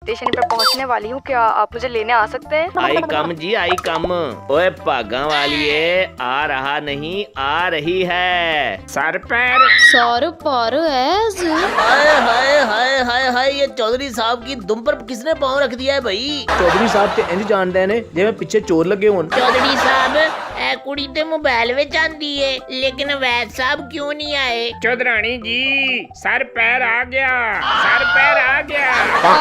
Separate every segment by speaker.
Speaker 1: Station पे पहुंचने वाली हूँ, क्या आप मुझे लेने आ सकते हैं?
Speaker 2: आई कम जी, आई कम। ओए भागा वालिए, आ रहा नहीं, आ रही है। सर पैर
Speaker 3: सर पर ऐज।
Speaker 4: हाय हाय हाय हाय हाय, ये चौधरी साहब की दुम पर किसने पाँव रख दिया है भाई?
Speaker 5: चौधरी साहब ते इंज जानते ने जिवें पिछे चोर लगे होन।
Speaker 4: चौधरी साहब ए कुड़ी ते मोबाइल विच आंदी है, लेकिन वैद साहब क्यों नहीं आए?
Speaker 2: चौधरानी जी, सर पैर आ गया, सर पैर आ गया।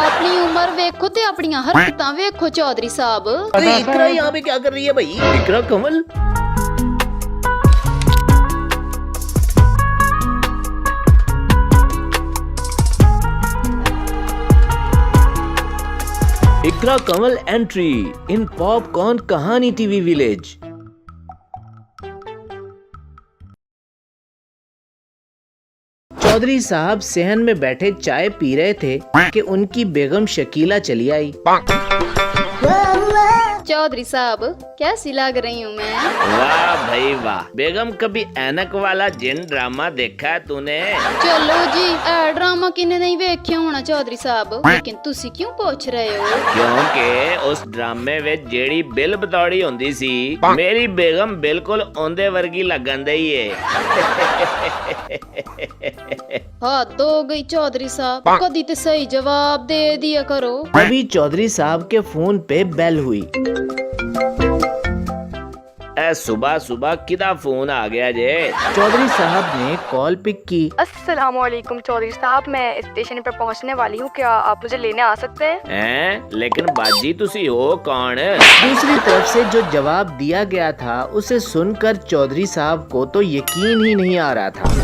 Speaker 3: अपनी उम्र वेखो ते अपनी हरकतां वेखो चौधरी साहब।
Speaker 4: अरे इकरा यहाँ पे क्या कर रही है भाई?
Speaker 5: इकरा कमल इकरा कमल एंट्री इन पॉपकॉर्न कहानी टीवी विलेज। चौधरी साहब सेहन में बैठे चाय पी रहे थे कि उनकी बेगम शकीला चली आई।
Speaker 3: चौधरी साहब कैसी लग रही हूँ मैं?
Speaker 2: वाह भाई वाह, बेगम कभी ऐनक वाला जिन ड्रामा देखा है तूने?
Speaker 3: चलो जी, ए ड्रामा किन्ने नहीं वेख्या होना चौधरी साहब, लेकिन तुसी क्यों पूछ रहे हो?
Speaker 2: क्योंकि उस ड्रामे विच जेड़ी बिल बतौड़ी होंदी सी, मेरी बेगम बिल्कुल ओंदे वर्गी लगन दई है।
Speaker 3: हद हो गई चौधरी साहब, कदी तो सही जवाब दे दिया करो।
Speaker 5: तभी चौधरी साहब के फोन पे बेल हुई।
Speaker 2: ए सुबह सुबह किदा फोन आ गया जे?
Speaker 5: चौधरी साहब ने कॉल पिक की।
Speaker 1: अस्सलामुअलैकुम चौधरी साहब, मैं स्टेशन पे पहुंचने वाली हूँ, क्या आप मुझे लेने आ सकते हैं?
Speaker 2: हैं? लेकिन बाजी तुसी हो कौन?
Speaker 5: दूसरी तरफ से जो जवाब दिया गया था उसे सुनकर चौधरी साहब को तो यकीन ही नहीं आ रहा था।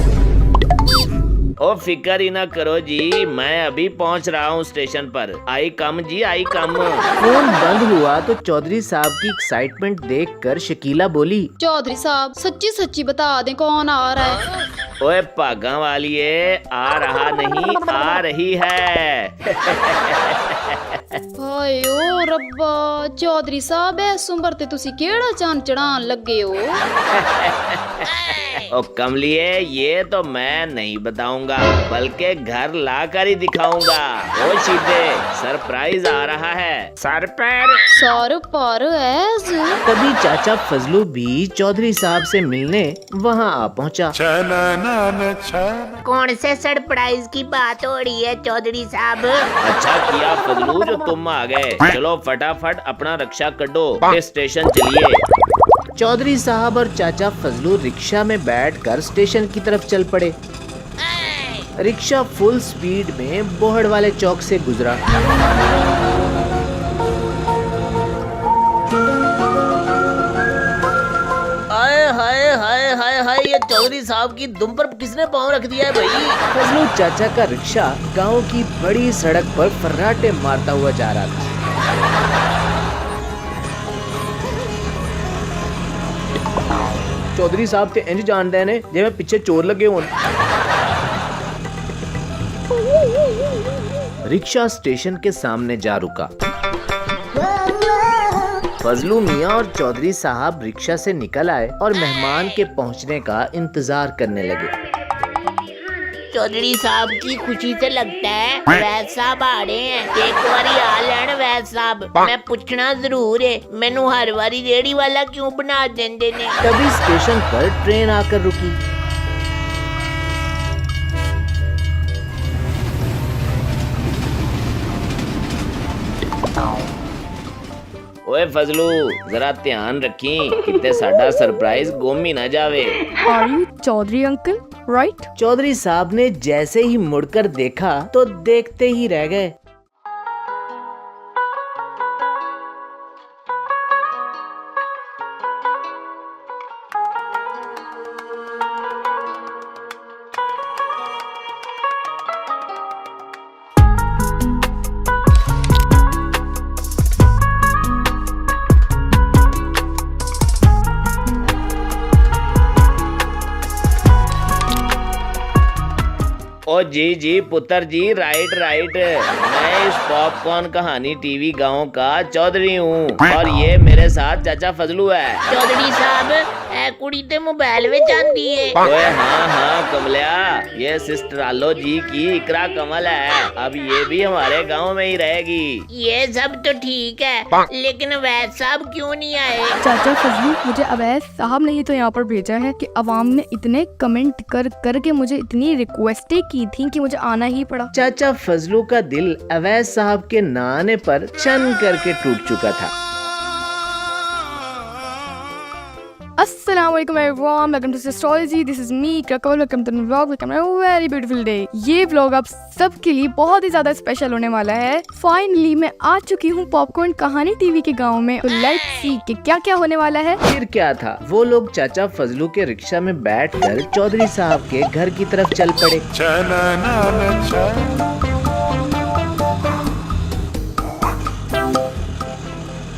Speaker 2: ओ फिकर ही ना करो जी, मैं अभी पहुंच रहा हूँ स्टेशन पर। आई कम जी, आई कम।
Speaker 5: फोन बंद हुआ तो चौधरी साहब की एक्साइटमेंट देखकर शकीला बोली,
Speaker 3: चौधरी साहब सच्ची सच्ची बता दें कौन आ रहा है?
Speaker 2: ओए भागा वालिए, आ रहा नहीं, आ रही है।
Speaker 3: हाय ओ रब्बा, चौधरी साहब इस उम्र ते तुसी केड़ा चांद चढ़ान लगे हो?
Speaker 2: ओ कमलिए, ये तो मैं नहीं बताऊंगा, बल्कि घर ला कर ही दिखाऊंगा। ओ सीधे सरप्राइज आ रहा है। सर पैर
Speaker 3: सर पर ऐज।
Speaker 5: तभी चाचा फजलू भी चौधरी साहब से मिलने वहाँ आ पहुँचा।
Speaker 4: कौन से सरप्राइज की बात हो रही है चौधरी साहब?
Speaker 2: अच्छा किया फजलू जो तुम आ गए। चलो फटाफट अपना रिक्शा कढो, स्टेशन चलिए।
Speaker 5: चौधरी साहब और चाचा फजलू रिक्शा में बैठकर स्टेशन की तरफ चल पड़े। रिक्शा फुल स्पीड में बोहड़ वाले चौक से गुजरा।
Speaker 4: हाय हाय हाय हाय हाय, ये चौधरी साहब की दुम पर किसने पाँव रख दिया है भाई?
Speaker 5: फजलू चाचा का रिक्शा गांव की बड़ी सड़क पर फर्राटे मारता हुआ जा रहा था। चौधरी साहब ते इंज जानते ने जिवें पिछे चोर लगे होन। रिक्शा स्टेशन के सामने जा रुका। फजलू मियाँ और चौधरी साहब रिक्शा से निकल आए और मेहमान के पहुंचने का इंतजार करने लगे।
Speaker 4: चौधरी साहब की खुशी से लगता है वैद साहब आ रहे हैं। एक बारी आ लेन वैद साहब, मैं पूछना जरूर है, मैनू हर बारी रेड़ी वाला क्यों बना देंदे ने?
Speaker 5: तभी स्टेशन पर ट्रेन आकर रुकी।
Speaker 2: ओए फजलू, जरा ध्यान रखी किते साडा सरप्राइज गुम ही ना जावे।
Speaker 1: Are you Chaudhary uncle, right?
Speaker 5: Chaudhary sahab ने जैसे ही मुड़कर देखा तो देखते ही रह गए।
Speaker 2: ओ जी पुत्र जी, राइट राइट, मैं इस पॉपकॉर्न कहानी टीवी गांव का चौधरी हूँ और ये मेरे साथ चाचा फजलू है।
Speaker 4: चौधरी साहब ए कुड़ी ते मोबाइल में आंदी है।
Speaker 2: ओए हाँ कमलिया, ये सिस्टर आलो जी की इकरा कमल है। अब ये भी हमारे गांव में ही रहेगी।
Speaker 4: ये सब तो ठीक है, लेकिन अवैध साहब क्यों नहीं आए?
Speaker 1: चाचा फजलू, मुझे अवैध साहब ने ही तो यहाँ पर भेजा है कि अवाम ने इतने कमेंट कर करके मुझे इतनी रिक्वेस्टें की थी कि मुझे आना ही पड़ा।
Speaker 5: चाचा फजलू का दिल अवैध साहब के ना आने पर चन करके टूट चुका था।
Speaker 1: अस्सलाम वालेकुम everyone, welcome to sistology. This is me ककल, welcome to vlog, welcome to very beautiful day. ये व्लॉग आप सबके लिए बहुत ही ज्यादा स्पेशल होने वाला है। फाइनली मैं आ चुकी हूँ पॉपकॉर्न कहानी टीवी के गांव में। तो लेट्स सी कि क्या क्या होने वाला है।
Speaker 5: फिर क्या था, वो लोग चाचा फजलू के रिक्शा में बैठकर चौधरी साहब के घर की तरफ चल पड़े।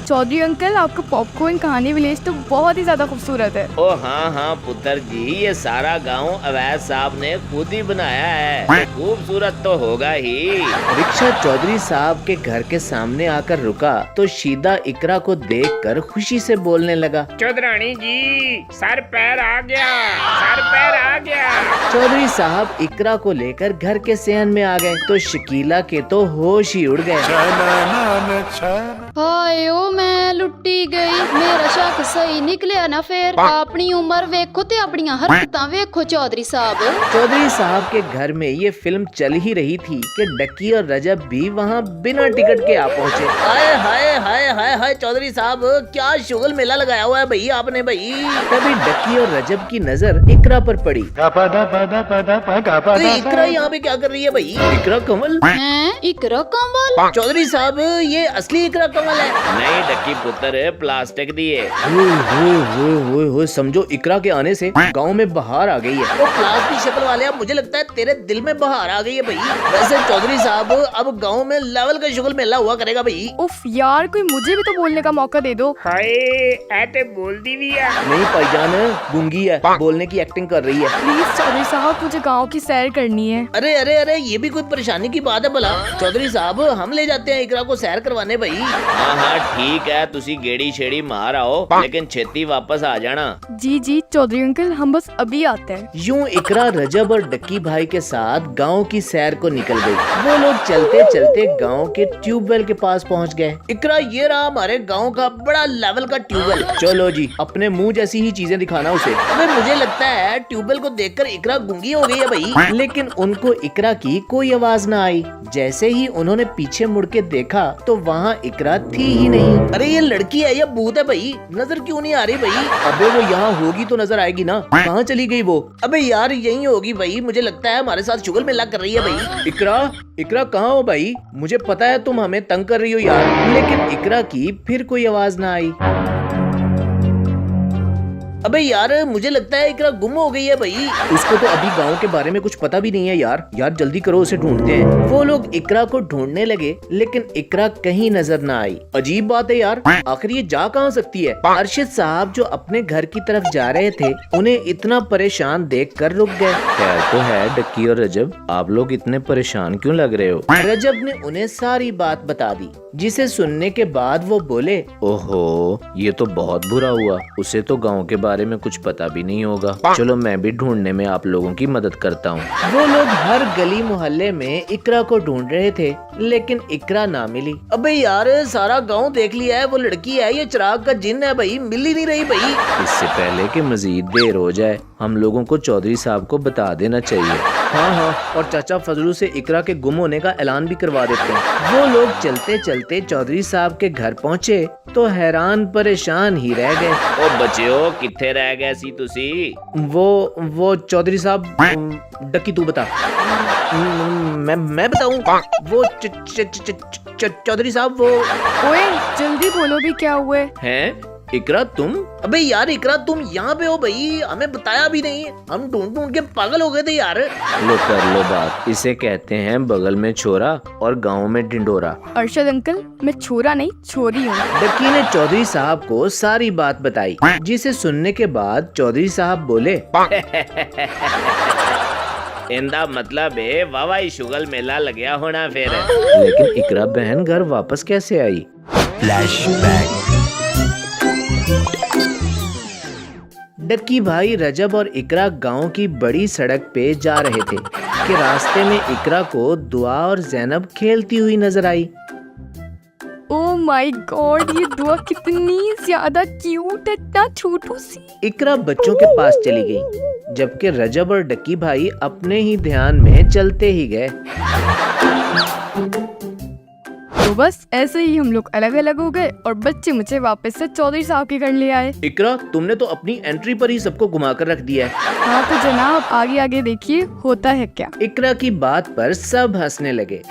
Speaker 1: चौधरी अंकल, आपका पॉपकॉर्न कहानी विलेज तो बहुत ही ज्यादा खूबसूरत है।
Speaker 2: ओ हाँ पुत्र जी, ये सारा गांव अवैध साहब ने खुद ही बनाया है। खूबसूरत तो होगा ही।
Speaker 5: रिक्शा चौधरी साहब के घर के सामने आकर रुका तो शीदा इकरा को देखकर खुशी से बोलने लगा।
Speaker 2: चौधरानी जी, सर पैर आ गया, सर पैर आ गया।
Speaker 5: चौधरी साहब इकरा को लेकर घर के सेहन में आ गए तो शकीला के तो होश ही उड़ गए।
Speaker 3: हाय ओ मैं लुट्टी गई, मेरा शक सही निकलिया ना। फिर अपनी उम्र वेखो ते अपनी हरकतां वेखो चौधरी साहब।
Speaker 5: चौधरी साहब के घर में ये फिल्म चल ही रही थी कि डक्की और रजब भी वहाँ बिना टिकट के आ पहुँचे।
Speaker 4: हाय हाय हाय हाय हाय, चौधरी साहब क्या शुगल मेला लगाया हुआ है भाई आपने भाई।
Speaker 5: तभी डक्की और रजब की नजर इकरा पर पड़ी।
Speaker 4: तो इकरा यहाँ पे क्या कर रही है भाई?
Speaker 5: इकरा कमल?
Speaker 3: हैं इकरा कमल?
Speaker 4: चौधरी साहब ये असली इकरा कमल है।
Speaker 2: नहीं डक्की पुत्र, प्लास्टिक दिए।
Speaker 5: हो समझो इकरा के आने से गांव में बहार आ गई है।
Speaker 4: वो क्लास की शक्ल वाले, अब मुझे लगता है तेरे दिल में बहार आ गई है भाई। वैसे चौधरी साहब अब गांव में लेवल का शुगल मेला हुआ करेगा भाई।
Speaker 1: उफ यार, कोई मुझे भी तो बोलने का मौका दे दो।
Speaker 2: हाय ऐते बोल दी भी है।
Speaker 5: नहीं भाईजान, गूंगी है, बोलने की एक्टिंग कर रही है।
Speaker 1: प्लीज चौधरी साहब, मुझे गाँव की सैर करनी है।
Speaker 4: अरे अरे अरे, ये भी कोई परेशानी की बात है भला? चौधरी साहब हम ले जाते हैं इकरा को सैर करवाने भाई।
Speaker 2: हाँ ठीक है, तुसी गेड़ी छेड़ी मार आओ, लेकिन छेती वापस आ जाना।
Speaker 1: जी जी चौधरी अंकल, हम बस अभी आते हैं।
Speaker 5: यूं इकरा रजब और डक्की भाई के साथ गांव की सैर को निकल गई। वो लोग चलते चलते गांव के ट्यूबवेल के पास पहुंच गए।
Speaker 4: इकरा ये रहा हमारे गांव का बड़ा लेवल का ट्यूबवेल।
Speaker 5: चलो जी, अपने मुंह जैसी ही चीजें दिखाना उसे।
Speaker 4: अबे मुझे लगता है ट्यूबवेल को देखकर इकरा गूंगी हो गई है भाई।
Speaker 5: लेकिन उनको इकरा की कोई आवाज न आई। जैसे ही उन्होंने पीछे मुड़ के देखा तो वहाँ इकरा थी ही नहीं।
Speaker 4: अरे ये लड़की है या भूत है भाई? नजर क्यों नहीं आ रही भाई?
Speaker 5: अबे वो यहाँ होगी तो नजर आएगी ना, कहाँ चली गई वो?
Speaker 4: अबे यार यही होगी भाई, मुझे लगता है हमारे साथ शुगल मेला कर रही है भाई।
Speaker 5: इकरा, इकरा कहाँ हो भाई? मुझे पता है तुम हमें तंग कर रही हो यार। लेकिन इकरा की फिर कोई आवाज ना आई।
Speaker 4: अबे यार मुझे लगता है इकरा गुम हो गई है भाई।
Speaker 5: उसको तो अभी गांव के बारे में कुछ पता भी नहीं है यार। यार जल्दी करो, उसे ढूंढते हैं। वो लोग इकरा को ढूंढने लगे, लेकिन इकरा कहीं नजर ना आई। अजीब बात है यार, आखिर ये जा कहाँ सकती है? अरशद साहब जो अपने घर की तरफ जा रहे थे, उन्हें इतना परेशान देखकर रुक गए। खैर तो है डक्की और रजब, आप लोग इतने परेशान क्यों लग रहे हो? रजब ने उन्हें सारी बात बता दी, जिसे सुनने के बाद वो बोले, ओहो ये तो बहुत बुरा हुआ। उसे तो गाँव के बारे में कुछ पता भी नहीं होगा। चलो मैं भी ढूंढने में आप लोगों की मदद करता हूँ। वो लोग हर गली मोहल्ले में इकरा को ढूंढ रहे थे, लेकिन इकरा ना मिली।
Speaker 4: अबे यार सारा गांव देख लिया है, वो लड़की है ये चिराग का जिन है भाई, मिल ही नहीं रही भाई।
Speaker 5: इससे पहले कि मजीद देर हो जाए, हम लोगों को चौधरी साहब को बता देना चाहिए। हाँ, और चाचा फजलू से इकरा के गुम होने का ऐलान भी करवा देते हैं। वो लोग चलते चलते चौधरी साहब के घर पहुँचे तो हैरान परेशान ही रह गए।
Speaker 2: ओ बच्चों, किथे रह गए सी तुसी?
Speaker 5: वो चौधरी साहब, डक्की तू बता। मैं बताऊं? वो चौधरी साहब वो।
Speaker 1: ओए जल्दी बोलो भी, क्या हुए?
Speaker 2: हैं?
Speaker 5: इकरा तुम?
Speaker 4: अबे यार इकरा तुम यहाँ पे हो भाई, हमें बताया भी नहीं। हम ढूंढ ढूंढ के पागल हो गए थे यार।
Speaker 5: लो कर लो बात। इसे कहते हैं बगल में छोरा और गांव में ढिंडोरा।
Speaker 1: अरशद अंकल, मैं छोरा नहीं छोरी हूँ।
Speaker 5: डक्की ने चौधरी साहब को सारी बात बताई, जिसे सुनने के बाद चौधरी साहब बोले,
Speaker 2: इंदा मतलब है वावा ही शुगल मेला लग्या होना फिर।
Speaker 5: लेकिन इकरा बहन घर वापस कैसे आई? डक्की भाई रजब और इकरा गांव की बड़ी सड़क पे जा रहे थे कि रास्ते में इकरा को दुआ और जैनब खेलती हुई नजर आई।
Speaker 1: ओ माय गॉड, ये दुआ कितनी ज्यादा क्यूट है, इतना छोटू सी।
Speaker 5: इकरा बच्चों के पास चली गई, जबकि रजब और डक्की भाई अपने ही ध्यान में चलते ही गए।
Speaker 1: तो बस ऐसे ही हम लोग अलग अलग हो गए और बच्चे मुझे वापस से चौधरी साहब के घर ले आए।
Speaker 5: इकरा, तुमने तो अपनी एंट्री पर ही सबको घुमा कर रख दिया है।
Speaker 1: हाँ तो जनाब, आगे आगे देखिए होता है क्या।
Speaker 5: इकरा की बात पर सब हंसने लगे।